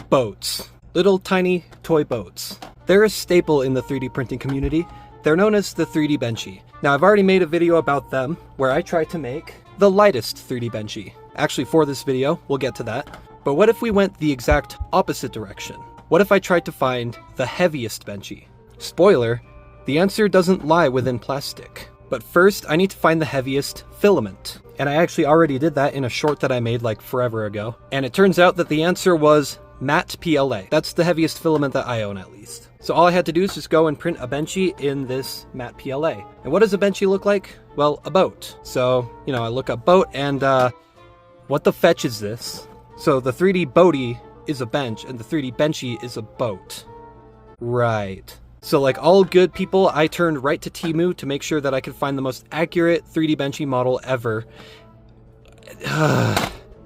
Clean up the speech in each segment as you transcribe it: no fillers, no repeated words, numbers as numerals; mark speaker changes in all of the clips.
Speaker 1: Boats. Little tiny toy boats. They're a staple in the 3D printing community. They're known as the 3D Benchy. Now, I've already made a video about them where I try to make the lightest 3D Benchy. Actually, for this video, we'll get to that. But what if we went the exact opposite direction? What if I tried to find the heaviest Benchy? Spoiler, the answer doesn't lie within plastic. But first, I need to find the heaviest filament. And I actually already did that in a short that I made like forever ago. And it turns out that the answer was matte PLA. That's the heaviest filament that I own, at least. So all I had to do is just go and print a Benchy in this matte PLA. And what does a Benchy look like? Well, a boat. So, I look up boat and, what the fetch is this? So the 3D boaty is a bench and the 3D Benchy is a boat. Right. So like all good people, I turned right to Temu to make sure that I could find the most accurate 3D Benchy model ever.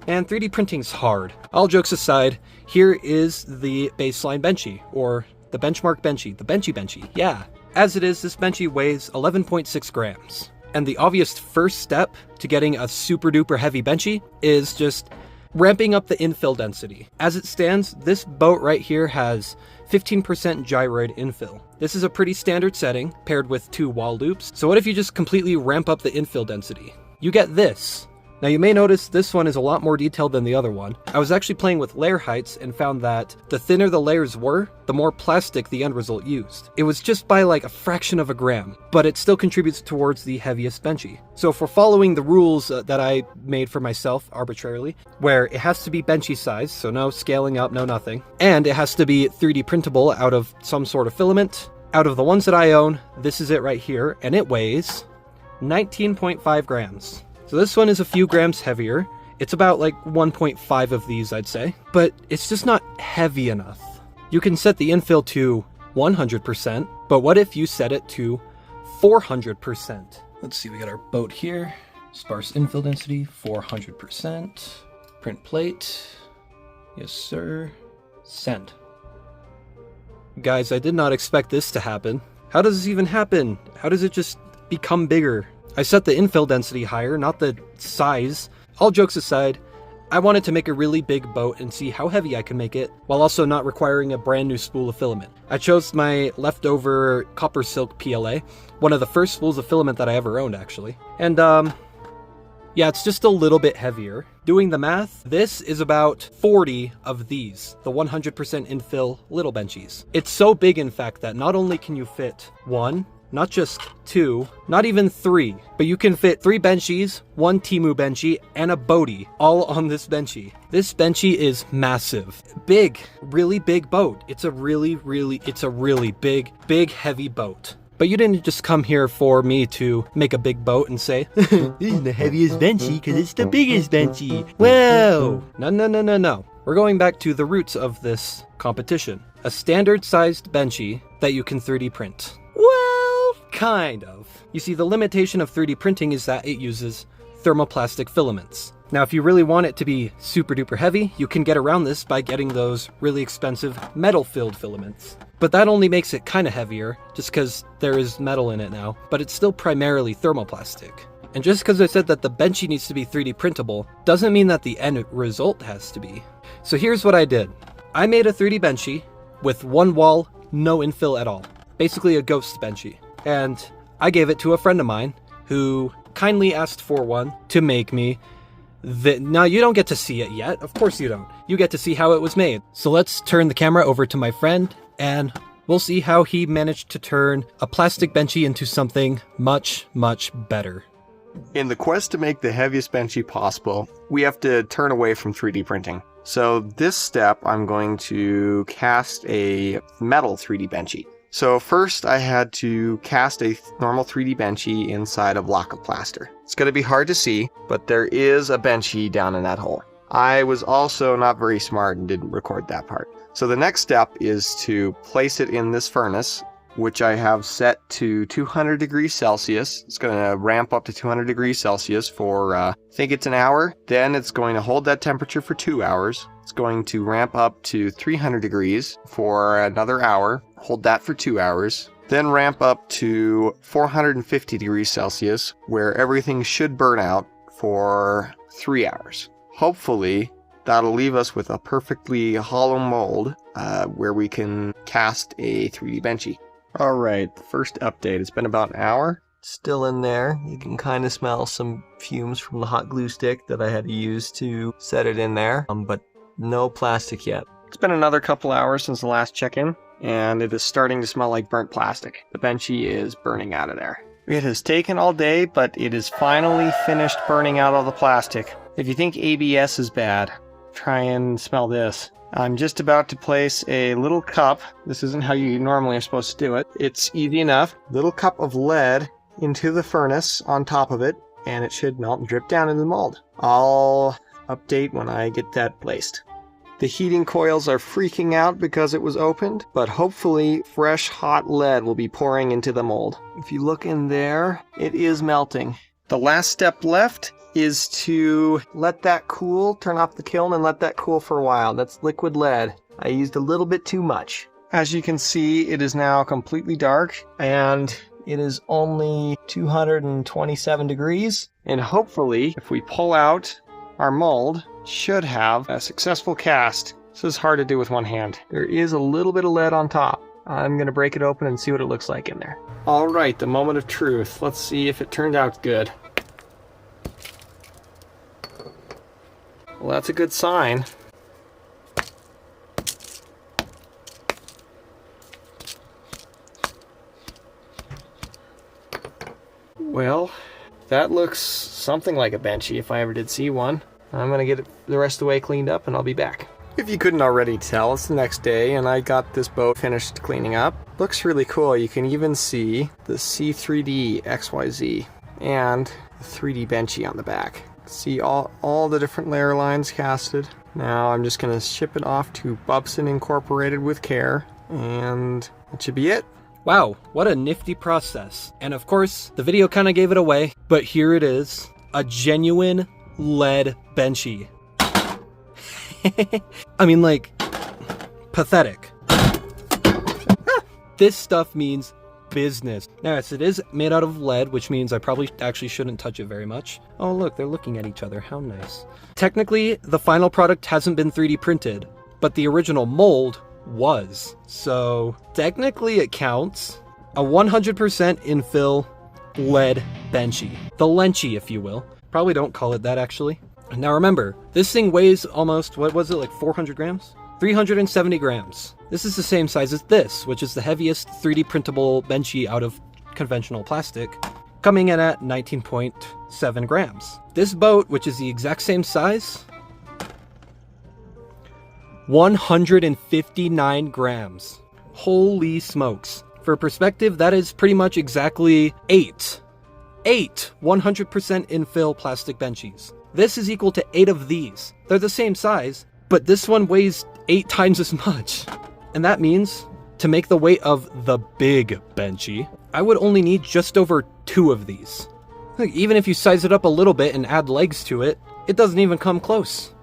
Speaker 1: And 3D printing's hard. All jokes aside, here is the baseline Benchy, or the benchmark Benchy, the Benchy. Yeah. As it is, this Benchy weighs 11.6 grams. And the obvious first step to getting a super duper heavy Benchy is just ramping up the infill density. As it stands, this boat right here has 15% gyroid infill. This is a pretty standard setting, paired with 2 wall loops. So what if you just completely ramp up the infill density? You get this. Now you may notice this one is a lot more detailed than the other one. I was actually playing with layer heights and found that the thinner the layers were, the more plastic the end result used. It was just by like a fraction of a gram, but it still contributes towards the heaviest Benchy. So if we're following the rules that I made for myself arbitrarily, where it has to be Benchy size, so no scaling up, no nothing, and it has to be 3D printable out of some sort of filament, out of the ones that I own, this is it right here, and it weighs 19.5 grams. So this one is a few grams heavier. It's about like 1.5 of these, I'd say. But it's just not heavy enough. You can set the infill to 100%, but what if you set it to 400%? Let's see, we got our boat here. Sparse infill density, 400%. Print plate. Yes, sir. Send. Guys, I did not expect this to happen. How does this even happen? How does it just become bigger? I set the infill density higher, not the size. All jokes aside, I wanted to make a really big boat and see how heavy I could make it, while also not requiring a brand new spool of filament. I chose my leftover copper silk PLA, one of the first spools of filament that I ever owned, actually. And, yeah, it's just a little bit heavier. Doing the math, this is about 40 of these, the 100% infill little Benchies. It's so big, in fact, that not only can you fit 1, not just 2, not even 3, but you can fit 3 Benchies, 1 Temu Benchy, and a boaty, all on this Benchy. This Benchy is massive. Big, really big boat. It's a really big, heavy boat. But you didn't just come here for me to make a big boat and say, this is the heaviest Benchy because it's the biggest Benchy. Whoa! No. We're going back to the roots of this competition. A standard-sized Benchy that you can 3D print. Well, kind of. You see, the limitation of 3D printing is that it uses thermoplastic filaments. Now, if you really want it to be super duper heavy, you can get around this by getting those really expensive metal-filled filaments. But that only makes it kind of heavier, just because there is metal in it now, but it's still primarily thermoplastic. And just because I said that the Benchy needs to be 3D printable, doesn't mean that the end result has to be. So here's what I did. I made a 3D Benchy with 1 wall, no infill at all. Basically a ghost Benchy. And I gave it to a friend of mine who kindly asked for one to make me. Now, you don't get to see it yet. Of course you don't. You get to see how it was made. So let's turn the camera over to my friend and we'll see how he managed to turn a plastic Benchy into something much, much better.
Speaker 2: In the quest to make the heaviest Benchy possible, we have to turn away from 3D printing. So this step, I'm going to cast a metal 3D Benchy. So first I had to cast a normal 3D Benchy inside a block of plaster. It's going to be hard to see, but there is a Benchy down in that hole. I was also not very smart and didn't record that part. So the next step is to place it in this furnace, which I have set to 200 degrees Celsius. It's going to ramp up to 200 degrees Celsius for, I think it's an hour. Then it's going to hold that temperature for 2 hours. It's going to ramp up to 300 degrees for another hour. Hold that for 2 hours. Then ramp up to 450 degrees Celsius, where everything should burn out for 3 hours. Hopefully, That'll leave us with a perfectly hollow mold where we can cast a 3D Benchy. Alright, the first update. It's been about an hour. Still in there. You can kind of smell some fumes from the hot glue stick that I had to use to set it in there, but no plastic yet. It's been another couple hours since the last check-in, and it is starting to smell like burnt plastic. The Benchy is burning out of there. It has taken all day, but it is finally finished burning out all the plastic. If you think ABS is bad, try and smell this. I'm just about to place a little cup. This isn't how you normally are supposed to do it. It's easy enough. Little cup of lead into the furnace on top of it, and it should melt and drip down into the mold. I'll update when I get that placed. The heating coils are freaking out because it was opened, but hopefully fresh hot lead will be pouring into the mold. If you look in there, it is melting. The last step left is to let that cool, turn off the kiln and let that cool for a while. That's liquid lead. I used a little bit too much. As you can see, it is now completely dark and it is only 227 degrees. And hopefully, if we pull out our mold, should have a successful cast. This is hard to do with one hand. There is a little bit of lead on top. I'm gonna break it open and see what it looks like in there. All right, the moment of truth. Let's see if it turned out good. Well, that's a good sign. Well, that looks something like a Benchy if I ever did see one. I'm gonna get it the rest of the way cleaned up and I'll be back. If you couldn't already tell, it's the next day and I got this boat finished cleaning up. Looks really cool. You can even see the C3D XYZ and the 3D Benchy on the back. See all the different layer lines casted. Now I'm just gonna ship it off to Bubson Incorporated with care, and that should be it.
Speaker 1: Wow, what a nifty process. And of course, the video kind of gave it away, but here it is. A genuine lead Benchy. I mean, like, pathetic. This stuff means business. Now, yes, it is made out of lead, which means I probably actually shouldn't touch it very much. Oh, look, they're looking at each other. How nice. Technically, the final product hasn't been 3D printed, but the original mold was. So, technically it counts. A 100% infill lead Benchy. The Lenchy, if you will. Probably don't call it that, actually. Now remember, this thing weighs almost, what was it, like 400 grams? 370 grams. This is the same size as this, which is the heaviest 3D printable Benchy out of conventional plastic, coming in at 19.7 grams. This boat, which is the exact same size, 159 grams. Holy smokes. For perspective, that is pretty much exactly 8 100% infill plastic Benchies. This is equal to 8 of these. They're the same size, but this one weighs 8 times as much. And that means, to make the weight of the big Benchy, I would only need just over 2 of these. Look, even if you size it up a little bit and add legs to it, it doesn't even come close.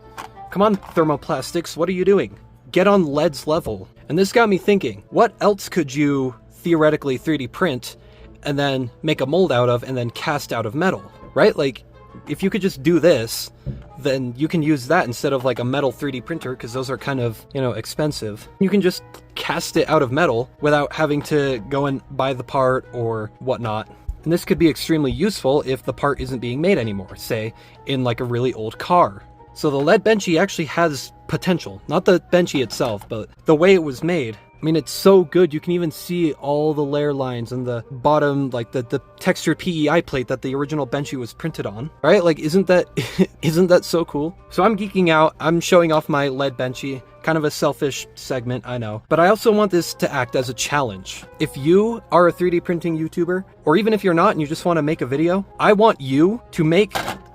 Speaker 1: Come on, thermoplastics, what are you doing? Get on lead's level. And this got me thinking, what else could you theoretically 3D print and then make a mold out of and then cast out of metal, right? Like, if you could just do this, then you can use that instead of like a metal 3D printer, because those are kind of, expensive. You can just cast it out of metal without having to go and buy the part or whatnot. And this could be extremely useful if the part isn't being made anymore, say, in like a really old car. So the lead Benchy actually has potential. Not the Benchy itself, but the way it was made. I mean, it's so good, you can even see all the layer lines and the bottom, like the textured PEI plate that the original Benchy was printed on, right? Like, isn't that so cool? So I'm geeking out, I'm showing off my lead Benchy, kind of a selfish segment, I know. But I also want this to act as a challenge. If you are a 3D printing YouTuber, or even if you're not and you just want to make a video, I want you to make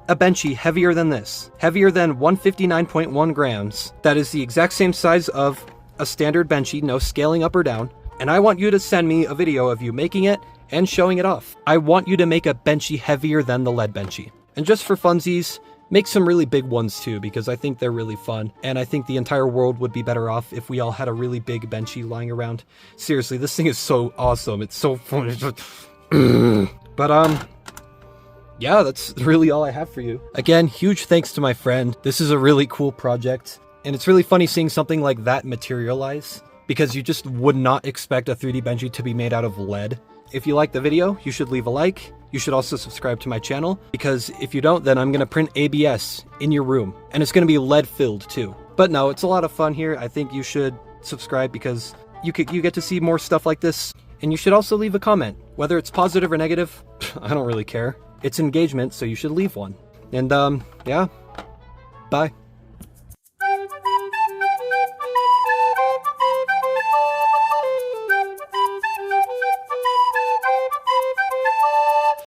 Speaker 1: a Benchy heavier than this. Heavier than 159.1 grams. That is the exact same size of a standard Benchy, no scaling up or down, and I want you to send me a video of you making it and showing it off. I want you to make a Benchy heavier than the lead Benchy. And just for funsies, make some really big ones too, because I think they're really fun, and I think the entire world would be better off if we all had a really big Benchy lying around. Seriously, this thing is so awesome, it's so fun. But yeah, that's really all I have for you. Again, huge thanks to my friend. This is a really cool project, and it's really funny seeing something like that materialize, because you just would not expect a 3D Benchy to be made out of lead. If you like the video, you should leave a like. You should also subscribe to my channel, because if you don't, then I'm gonna print ABS in your room, and it's gonna be lead filled too. But no, it's a lot of fun here. I think you should subscribe because you get to see more stuff like this, and you should also leave a comment, whether it's positive or negative. I don't really care. It's engagement, so you should leave one. And yeah, bye.